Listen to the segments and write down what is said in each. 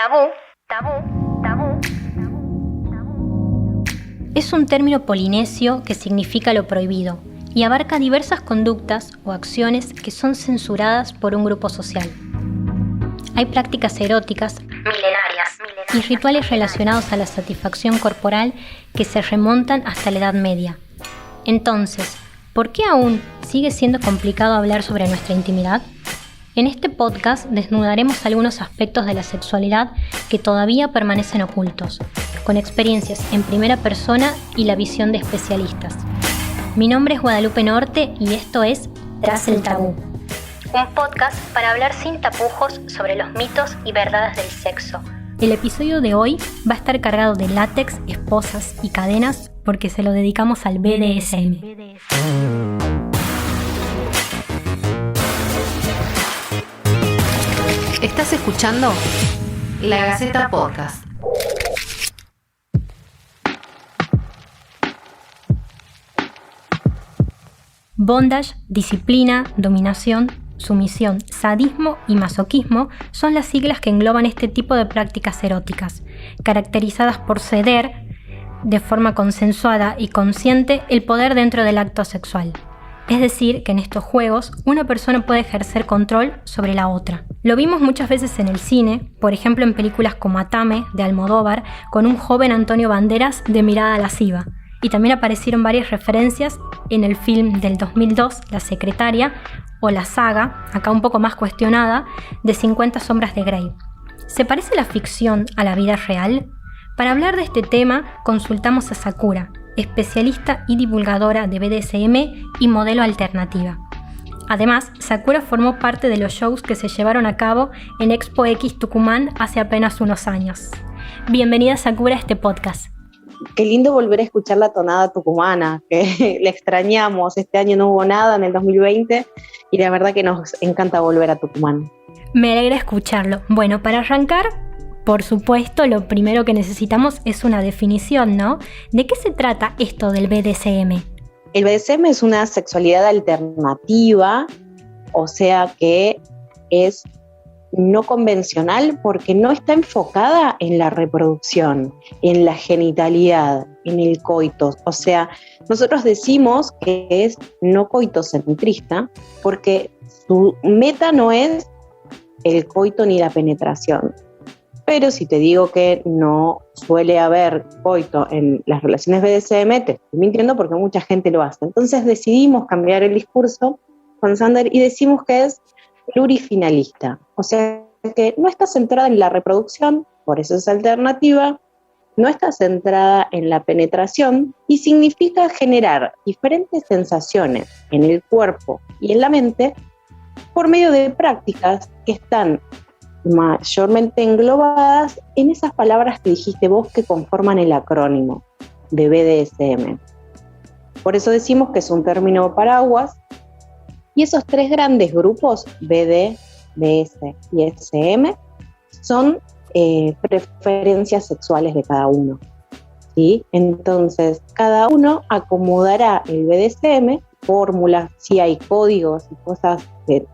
Tabú, tabú, tabú. Es un término polinesio que significa lo prohibido y abarca diversas conductas o acciones que son censuradas por un grupo social. Hay prácticas eróticas milenarias y rituales relacionados a la satisfacción corporal que se remontan hasta la Edad Media. Entonces, ¿por qué aún sigue siendo complicado hablar sobre nuestra intimidad? En este podcast desnudaremos algunos aspectos de la sexualidad que todavía permanecen ocultos, con experiencias en primera persona y la visión de especialistas. Mi nombre es Guadalupe Norte y esto es Tras el Tabú, un podcast para hablar sin tapujos sobre los mitos y verdades del sexo. El episodio de hoy va a estar cargado de látex, esposas y cadenas porque se lo dedicamos al BDSM. Estás escuchando La Gaceta Podcast. Bondage, disciplina, dominación, sumisión, sadismo y masoquismo son las siglas que engloban este tipo de prácticas eróticas, caracterizadas por ceder, de forma consensuada y consciente, el poder dentro del acto sexual. Es decir, que en estos juegos una persona puede ejercer control sobre la otra. Lo vimos muchas veces en el cine, por ejemplo en películas como Atame, de Almodóvar, con un joven Antonio Banderas de mirada lasciva. Y también aparecieron varias referencias en el film del 2002, La Secretaria, o la saga, acá un poco más cuestionada, de 50 sombras de Grey. ¿Se parece la ficción a la vida real? Para hablar de este tema, consultamos a Sakura, especialista y divulgadora de BDSM y modelo alternativa. Además, Sakura formó parte de los shows que se llevaron a cabo en Expo X Tucumán hace apenas unos años. Bienvenida, Sakura, a este podcast. Qué lindo volver a escuchar la tonada tucumana, que le extrañamos. Este año no hubo nada en el 2020 y la verdad que nos encanta volver a Tucumán. Me alegra escucharlo. Bueno, para arrancar, por supuesto, lo primero que necesitamos es una definición, ¿no? ¿De qué se trata esto del BDSM? El BDSM es una sexualidad alternativa, o sea que es no convencional porque no está enfocada en la reproducción, en la genitalidad, en el coito. O sea, nosotros decimos que es no coitocentrista porque su meta no es el coito ni la penetración. Pero si te digo que no suele haber coito en las relaciones BDSM, te estoy mintiendo porque mucha gente lo hace. Entonces decidimos cambiar el discurso con Sander y decimos que es plurifinalista. O sea que no está centrada en la reproducción, por eso es alternativa, no está centrada en la penetración y significa generar diferentes sensaciones en el cuerpo y en la mente por medio de prácticas que están mayormente englobadas en esas palabras que dijiste vos que conforman el acrónimo de BDSM. Por eso decimos que es un término paraguas y esos tres grandes grupos, BD, BS y SM, son preferencias sexuales de cada uno, ¿sí? Entonces, cada uno acomodará el BDSM, fórmulas, si hay códigos y cosas que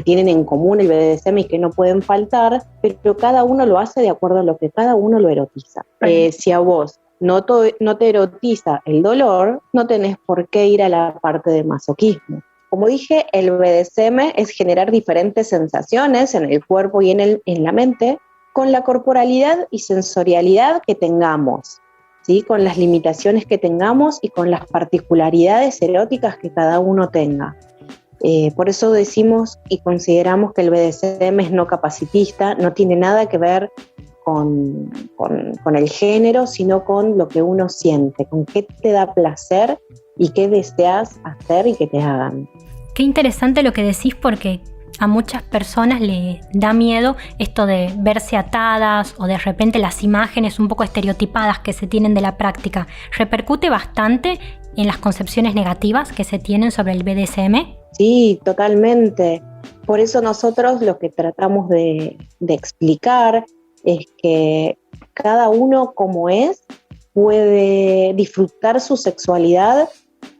tienen en común el BDSM y que no pueden faltar, pero cada uno lo hace de acuerdo a lo que cada uno lo erotiza. Si a vos no te erotiza el dolor, no tenés por qué ir a la parte de masoquismo. Como dije, el BDSM es generar diferentes sensaciones en el cuerpo y en la mente con la corporalidad y sensorialidad que tengamos, ¿sí? Con las limitaciones que tengamos y con las particularidades eróticas que cada uno tenga. Por eso decimos y consideramos que el BDSM es no capacitista, no tiene nada que ver con el género, sino con lo que uno siente, con qué te da placer y qué deseas hacer y que te hagan. Qué interesante lo que decís porque a muchas personas le da miedo esto de verse atadas o de repente las imágenes un poco estereotipadas que se tienen de la práctica. ¿Repercute bastante en las concepciones negativas que se tienen sobre el BDSM? Sí, totalmente. Por eso nosotros lo que tratamos de explicar es que cada uno como es puede disfrutar su sexualidad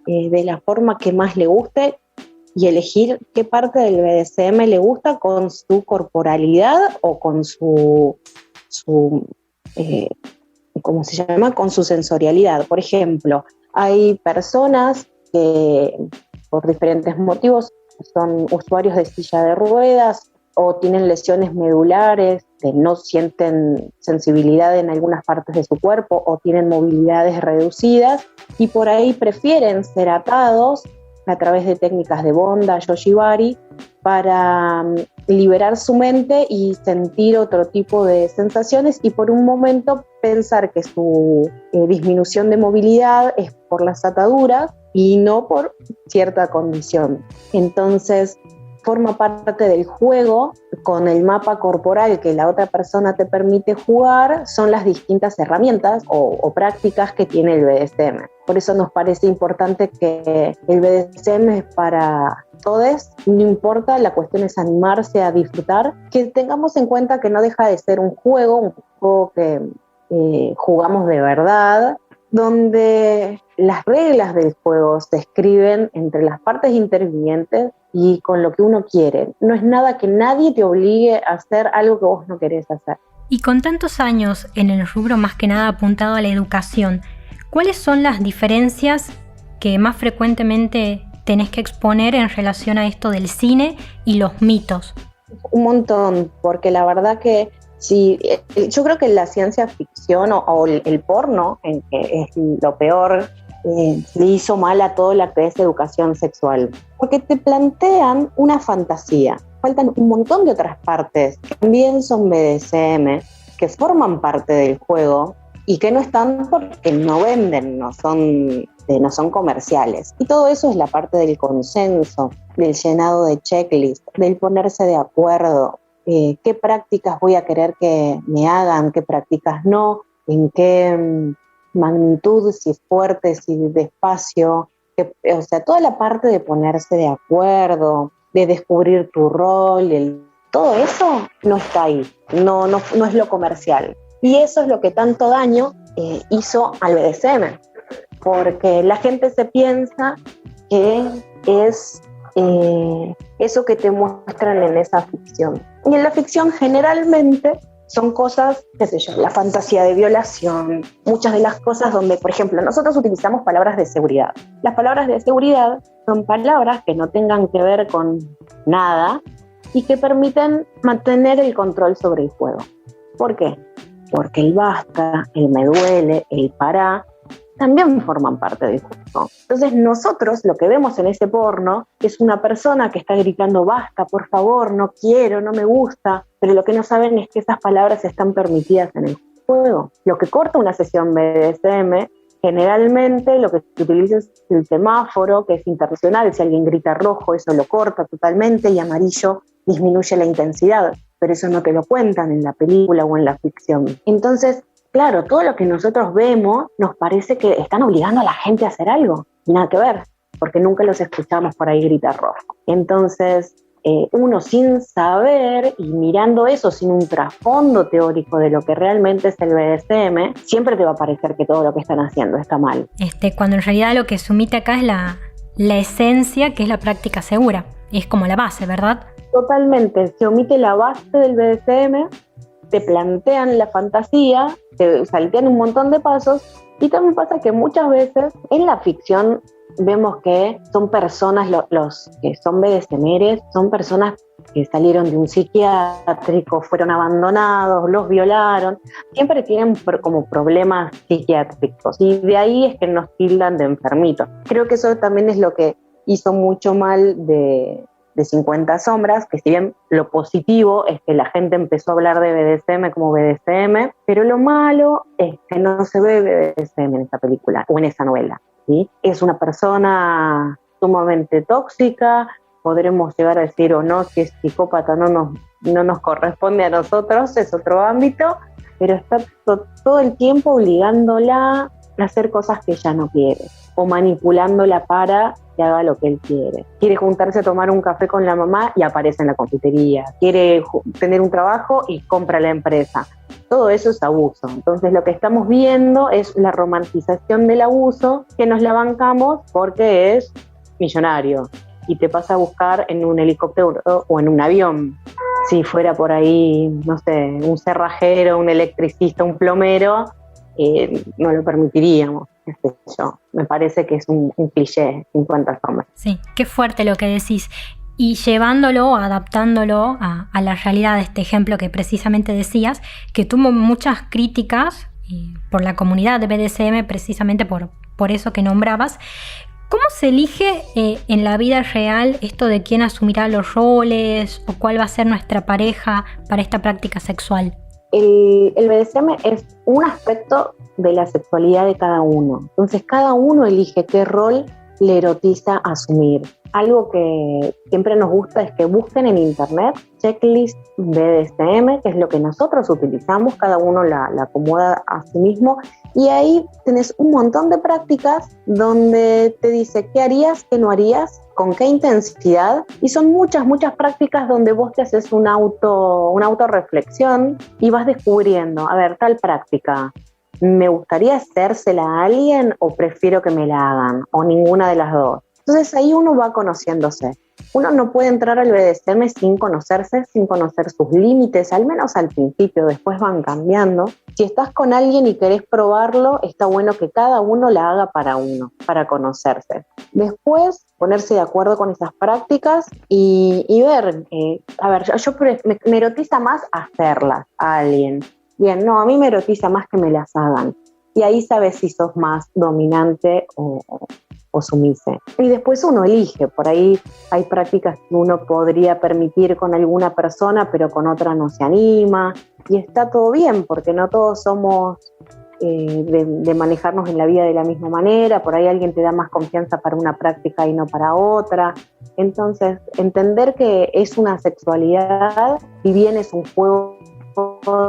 de la forma que más le guste y elegir qué parte del BDSM le gusta con su corporalidad o con su ¿cómo se llama? Con su sensorialidad. Por ejemplo, hay personas que por diferentes motivos son usuarios de silla de ruedas o tienen lesiones medulares, que no sienten sensibilidad en algunas partes de su cuerpo o tienen movilidades reducidas y por ahí prefieren ser atados a través de técnicas de bondaje o shibari para liberar su mente y sentir otro tipo de sensaciones y por un momento pensar que su disminución de movilidad es por las ataduras y no por cierta condición. Entonces, forma parte del juego con el mapa corporal que la otra persona te permite jugar, son las distintas herramientas o prácticas que tiene el BDSM. Por eso nos parece importante que el BDSM es para todos, no importa, la cuestión es animarse a disfrutar, que tengamos en cuenta que no deja de ser un juego que jugamos de verdad, donde las reglas del juego se escriben entre las partes intervinientes y con lo que uno quiere. No es nada que nadie te obligue a hacer algo que vos no querés hacer. Y con tantos años en el rubro más que nada apuntado a la educación, ¿cuáles son las diferencias que más frecuentemente tenés que exponer en relación a esto del cine y los mitos? Un montón, porque la verdad que sí, yo creo que la ciencia ficción o el porno, en que es lo peor, le hizo mal a todo lo que es educación sexual, porque te plantean una fantasía. Faltan un montón de otras partes que también son BDSM, que forman parte del juego y que no están porque no venden, no son comerciales. Y todo eso es la parte del consenso, del llenado de checklist, del ponerse de acuerdo. Qué prácticas voy a querer que me hagan, qué prácticas no, en qué magnitud, si es fuerte, si despacio, o sea, toda la parte de ponerse de acuerdo, de descubrir tu rol, todo eso no está ahí, no es lo comercial. Y eso es lo que tanto daño hizo al BDSM, porque la gente se piensa que es eso que te muestran en esa ficción. Y en la ficción generalmente son cosas, qué sé yo, la fantasía de violación, muchas de las cosas donde, por ejemplo, nosotros utilizamos palabras de seguridad. Las palabras de seguridad son palabras que no tengan que ver con nada y que permiten mantener el control sobre el juego. ¿Por qué? Porque el basta, el me duele, el pará, también forman parte del juego. Entonces nosotros lo que vemos en ese porno es una persona que está gritando basta, por favor, no quiero, no me gusta, pero lo que no saben es que esas palabras están permitidas en el juego. Lo que corta una sesión BDSM, generalmente lo que se utiliza es el semáforo, que es internacional. Si alguien grita rojo, eso lo corta totalmente, y amarillo disminuye la intensidad, pero eso no te lo cuentan en la película o en la ficción. Entonces, claro, todo lo que nosotros vemos nos parece que están obligando a la gente a hacer algo, y nada que ver, porque nunca los escuchamos por ahí gritar rojo. Entonces, uno sin saber y mirando eso sin un trasfondo teórico de lo que realmente es el BDSM, siempre te va a parecer que todo lo que están haciendo está mal. Cuando en realidad lo que se omite acá es la esencia, que es la práctica segura. Es como la base, ¿verdad? Totalmente, se omite la base del BDSM, te plantean la fantasía, te saltean un montón de pasos, y también pasa que muchas veces en la ficción vemos que son personas, los que son BDSMeres, son personas que salieron de un psiquiátrico, fueron abandonados, los violaron, siempre tienen como problemas psiquiátricos, y de ahí es que nos tildan de enfermitos. Creo que eso también es lo que hizo mucho mal de 50 sombras, que si bien lo positivo es que la gente empezó a hablar de BDSM como BDSM, pero lo malo es que no se ve BDSM en esta película o en esa novela, ¿sí? Es una persona sumamente tóxica, podremos llegar a decir o no, si es psicópata no nos corresponde a nosotros, es otro ámbito, pero está todo el tiempo obligándola a hacer cosas que ella no quiere, o manipulándola para que haga lo que él quiere. Quiere juntarse a tomar un café con la mamá y aparece en la confitería. Quiere tener un trabajo y compra la empresa. Todo eso es abuso. Entonces lo que estamos viendo es la romantización del abuso, que nos la bancamos porque es millonario. y te pasa a buscar en un helicóptero o en un avión. Si fuera por ahí, no sé, un cerrajero, un electricista, un plomero, no lo permitiríamos, qué sé yo. Me parece que es un cliché, 50 sombras. Sí, qué fuerte lo que decís. Y llevándolo, adaptándolo a la realidad de este ejemplo que precisamente decías, que tuvo muchas críticas por la comunidad de BDSM, precisamente por eso que nombrabas. ¿Cómo se elige en la vida real esto de quién asumirá los roles o cuál va a ser nuestra pareja para esta práctica sexual? El BDSM es un aspecto de la sexualidad de cada uno. Entonces, cada uno elige qué rol le erotiza asumir. Algo que siempre nos gusta es que busquen en internet checklist BDSM, que es lo que nosotros utilizamos, cada uno la acomoda a sí mismo, y ahí tenés un montón de prácticas donde te dice qué harías, qué no harías, con qué intensidad, y son muchas prácticas donde vos te haces una autorreflexión y vas descubriendo, a ver, tal práctica, ¿me gustaría hacérsela a alguien o prefiero que me la hagan? O ninguna de las dos. Entonces ahí uno va conociéndose. Uno no puede entrar al BDSM sin conocerse, sin conocer sus límites, al menos al principio, después van cambiando. Si estás con alguien y querés probarlo, está bueno que cada uno la haga para uno, para conocerse. Después, ponerse de acuerdo con esas prácticas y ver, a ver, me erotiza más hacerlas a alguien. Bien, no, a mí me erotiza más que me las hagan. Y ahí sabes si sos más dominante o sumise. Y después uno elige, por ahí hay prácticas que uno podría permitir con alguna persona, pero con otra no se anima. Y está todo bien, porque no todos somos de manejarnos en la vida de la misma manera. Por ahí alguien te da más confianza para una práctica y no para otra. Entonces, entender que es una sexualidad, y bien es un juego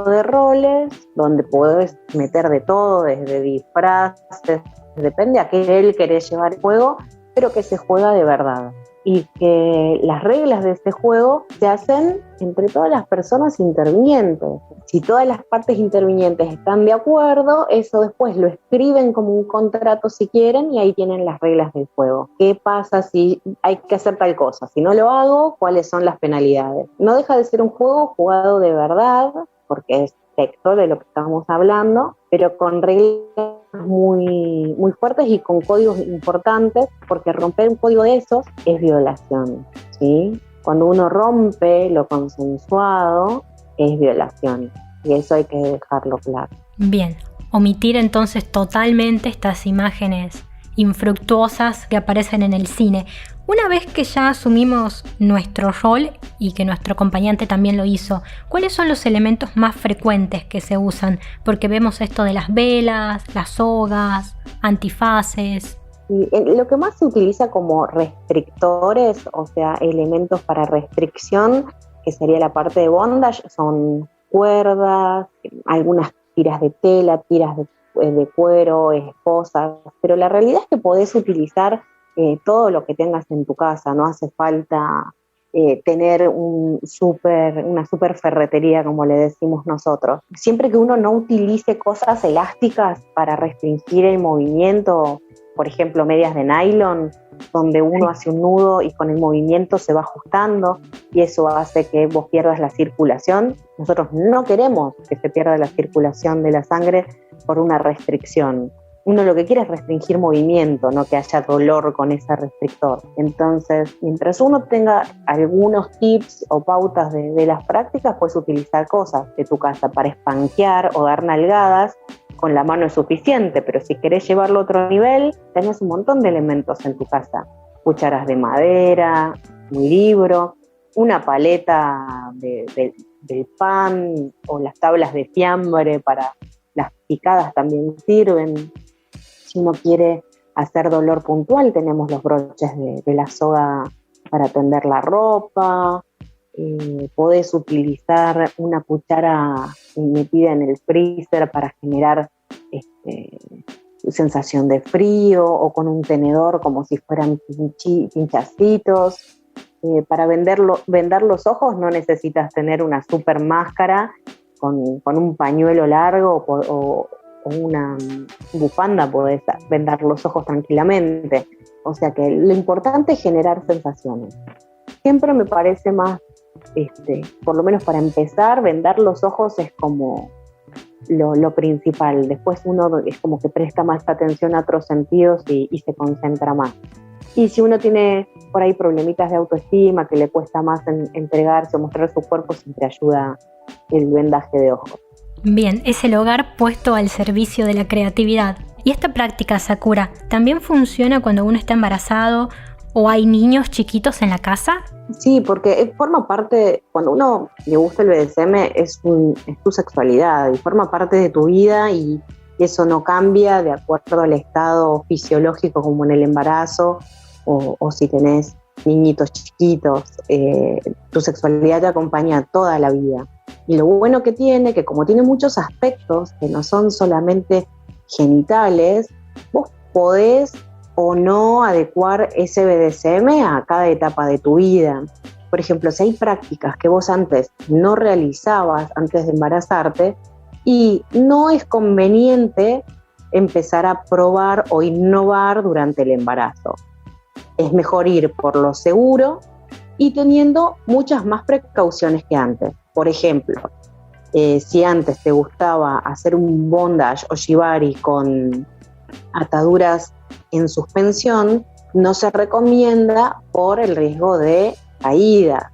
de roles donde puedes meter de todo, desde disfraces, depende a qué él querés llevar el juego, pero que se juega de verdad y que las reglas de este juego se hacen entre todas las personas intervinientes. Si todas las partes intervinientes están de acuerdo, eso después lo escriben como un contrato si quieren y ahí tienen las reglas del juego. ¿Qué pasa si hay que hacer tal cosa? Si no lo hago, ¿cuáles son las penalidades? No deja de ser un juego jugado de verdad, porque es texto de lo que estamos hablando, pero con reglas muy fuertes y con códigos importantes, porque romper un código de esos es violación, ¿sí? Cuando uno rompe lo consensuado es violación, y eso hay que dejarlo claro. Bien, omitir entonces totalmente estas imágenes infructuosas que aparecen en el cine. Una vez que ya asumimos nuestro rol y que nuestro acompañante también lo hizo, ¿cuáles son los elementos más frecuentes que se usan? Porque vemos esto de las velas, las sogas, antifaces. Lo que más se utiliza como restrictores, o sea, elementos para restricción, que sería la parte de bondage, son cuerdas, algunas tiras de tela, tiras de cuero, esposas, pero la realidad es que podés utilizar todo lo que tengas en tu casa, no hace falta tener una super ferretería, como le decimos nosotros. Siempre que uno no utilice cosas elásticas para restringir el movimiento, por ejemplo, medias de nylon, donde uno hace un nudo y con el movimiento se va ajustando y eso hace que vos pierdas la circulación. Nosotros no queremos que se pierda la circulación de la sangre por una restricción. Uno lo que quiere es restringir movimiento, no que haya dolor con ese restrictor. Entonces, mientras uno tenga algunos tips o pautas de las prácticas, puedes utilizar cosas de tu casa para espanquear o dar nalgadas. Con la mano es suficiente, pero si querés llevarlo a otro nivel, tenés un montón de elementos en tu casa. Cucharas de madera, un libro, una paleta del pan o las tablas de fiambre para las picadas también sirven. Si uno quiere hacer dolor puntual, tenemos los broches de la soga para tender la ropa. Podés utilizar una cuchara metida en el freezer para generar sensación de frío, o con un tenedor como si fueran pinchacitos. Para vendar los ojos no necesitas tener una super máscara con un pañuelo largo o una bufanda, podés vendar los ojos tranquilamente. O sea que lo importante es generar sensaciones. Siempre me parece más, por lo menos para empezar, vendar los ojos es como lo principal. Después uno es como que presta más atención a otros sentidos y se concentra más. Y si uno tiene por ahí problemitas de autoestima, que le cuesta más entregarse o mostrar su cuerpo, siempre ayuda el vendaje de ojos. Bien, es el hogar puesto al servicio de la creatividad. ¿Y esta práctica, Sakura, también funciona cuando uno está embarazado o hay niños chiquitos en la casa? Sí, porque forma parte, cuando uno le gusta el BDSM, es tu sexualidad y forma parte de tu vida, y eso no cambia de acuerdo al estado fisiológico, como en el embarazo o si tenés niñitos chiquitos. Tu sexualidad te acompaña toda la vida. Y lo bueno que tiene, que como tiene muchos aspectos que no son solamente genitales, vos podés o no adecuar ese BDSM a cada etapa de tu vida. Por ejemplo, si hay prácticas que vos antes no realizabas antes de embarazarte, y no es conveniente empezar a probar o innovar durante el embarazo. Es mejor ir por lo seguro y teniendo muchas más precauciones que antes. Por ejemplo, si antes te gustaba hacer un bondage o shibari con ataduras en suspensión, no se recomienda por el riesgo de caída.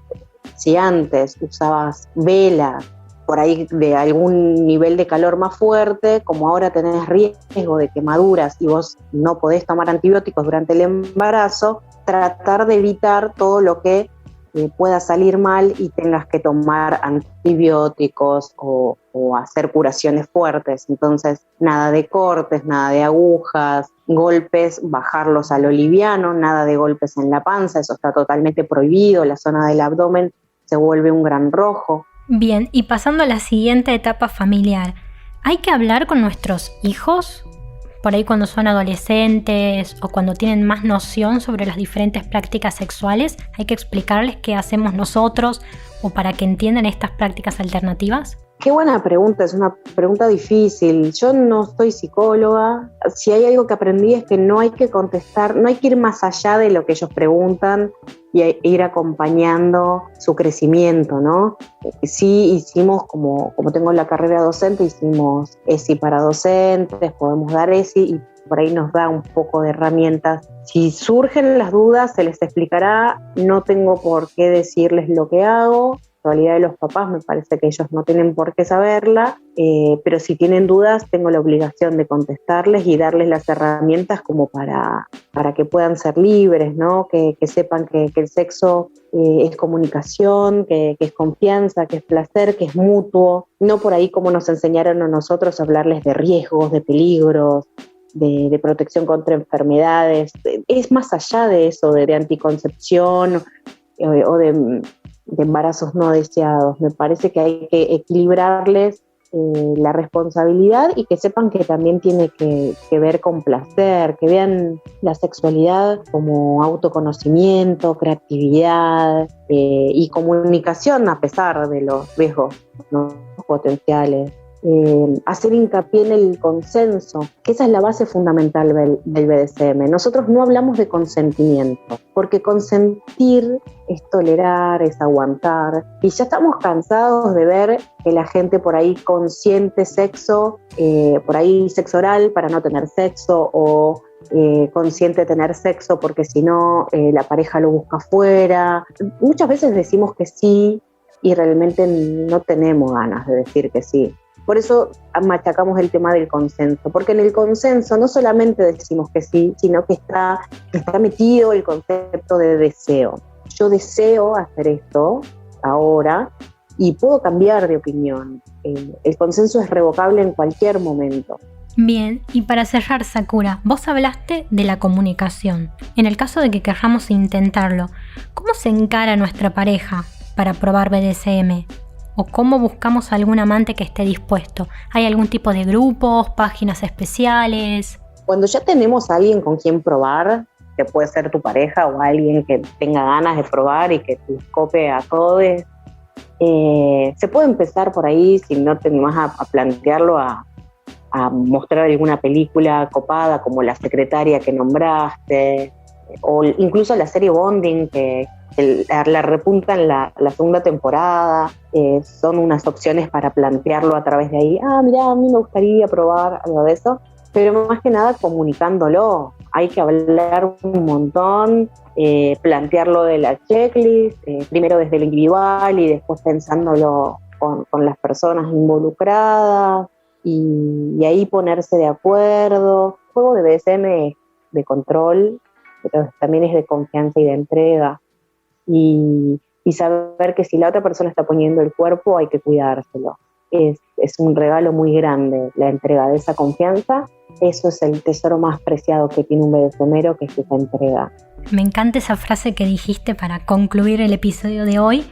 Si antes usabas velas por ahí de algún nivel de calor más fuerte, como ahora tenés riesgo de quemaduras y vos no podés tomar antibióticos durante el embarazo, tratar de evitar todo lo que pueda salir mal y tengas que tomar antibióticos o hacer curaciones fuertes. Entonces, nada de cortes, nada de agujas, golpes, bajarlos a lo liviano, nada de golpes en la panza, eso está totalmente prohibido. La zona del abdomen se vuelve un gran rojo. Bien, y pasando a la siguiente etapa familiar, ¿hay que hablar con nuestros hijos? Por ahí cuando son adolescentes o cuando tienen más noción sobre las diferentes prácticas sexuales, ¿hay que explicarles qué hacemos nosotros o para que entiendan estas prácticas alternativas? Qué buena pregunta, es una pregunta difícil. Yo no soy psicóloga. Si hay algo que aprendí es que no hay que contestar, no hay que ir más allá de lo que ellos preguntan y ir acompañando su crecimiento, ¿no? Sí hicimos, como tengo la carrera docente, hicimos ESI para docentes, podemos dar ESI y por ahí nos da un poco de herramientas. Si surgen las dudas, se les explicará. No tengo por qué decirles lo que hago. La realidad de los papás me parece que ellos no tienen por qué saberla, pero si tienen dudas tengo la obligación de contestarles y darles las herramientas como para que puedan ser libres, ¿no? Que sepan que el sexo es comunicación, que es confianza, que es placer, que es mutuo, no por ahí como nos enseñaron a nosotros a hablarles de riesgos, de peligros, de protección contra enfermedades. Es más allá de eso, de anticoncepción o de embarazos no deseados. Me parece que hay que equilibrarles la responsabilidad y que sepan que también tiene que ver con placer, que vean la sexualidad como autoconocimiento, creatividad y comunicación a pesar de los riesgos, ¿no?, potenciales. Hacer hincapié en el consenso, que esa es la base fundamental del BDSM. Nosotros no hablamos de consentimiento, porque consentir es tolerar, es aguantar, y ya estamos cansados de ver que la gente por ahí consiente sexo, por ahí sexo oral para no tener sexo, o consiente tener sexo porque si no la pareja lo busca afuera. Muchas veces decimos que sí y realmente no tenemos ganas de decir que sí. Por eso machacamos el tema del consenso, porque en el consenso no solamente decimos que sí, sino que está metido el concepto de deseo. Yo deseo hacer esto ahora y puedo cambiar de opinión. El consenso es revocable en cualquier momento. Bien, y para cerrar, Sakura, vos hablaste de la comunicación. En el caso de que queramos intentarlo, ¿cómo se encara nuestra pareja para probar BDSM? ¿O cómo buscamos a algún amante que esté dispuesto? ¿Hay algún tipo de grupos, páginas especiales? Cuando ya tenemos a alguien con quien probar, que puede ser tu pareja o alguien que tenga ganas de probar y que te cope a todos, se puede empezar por ahí, si no te animás a plantearlo, a mostrar alguna película copada como La secretaria que nombraste, o incluso la serie Bonding, que la repunta en la segunda temporada, son unas opciones para plantearlo a través de ahí. Mirá, a mí me gustaría probar algo de eso, pero más que nada comunicándolo. Hay que hablar un montón, plantearlo de la checklist, primero desde lo individual y después pensándolo con las personas involucradas, y ahí ponerse de acuerdo. El juego de BDSM es de control, pero también es de confianza y de entrega. Y saber que si la otra persona está poniendo el cuerpo, hay que cuidárselo. Es un regalo muy grande la entrega de esa confianza. Eso es el tesoro más preciado que tiene un BDSMero, que es esa entrega. Me encanta esa frase que dijiste para concluir el episodio de hoy.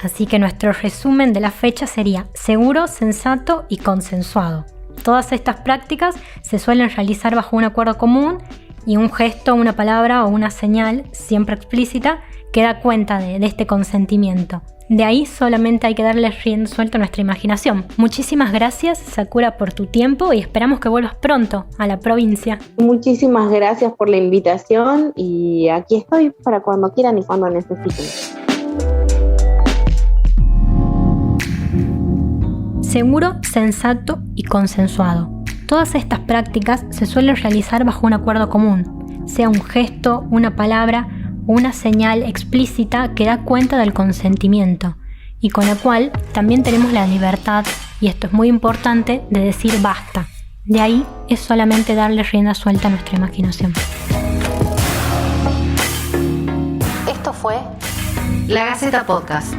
Así que nuestro resumen de la fecha sería seguro, sensato y consensuado. Todas estas prácticas se suelen realizar bajo un acuerdo común y un gesto, una palabra o una señal, siempre explícita, que da cuenta de este consentimiento. De ahí solamente hay que darle rienda suelta a nuestra imaginación. Muchísimas gracias, Sakura, por tu tiempo y esperamos que vuelvas pronto a la provincia. Muchísimas gracias por la invitación y aquí estoy para cuando quieran y cuando necesiten. Seguro, sensato y consensuado. Todas estas prácticas se suelen realizar bajo un acuerdo común, sea un gesto, una palabra o una señal explícita que da cuenta del consentimiento y con la cual también tenemos la libertad, y esto es muy importante, de decir basta. De ahí es solamente darle rienda suelta a nuestra imaginación. Esto fue La Gaceta Podcast.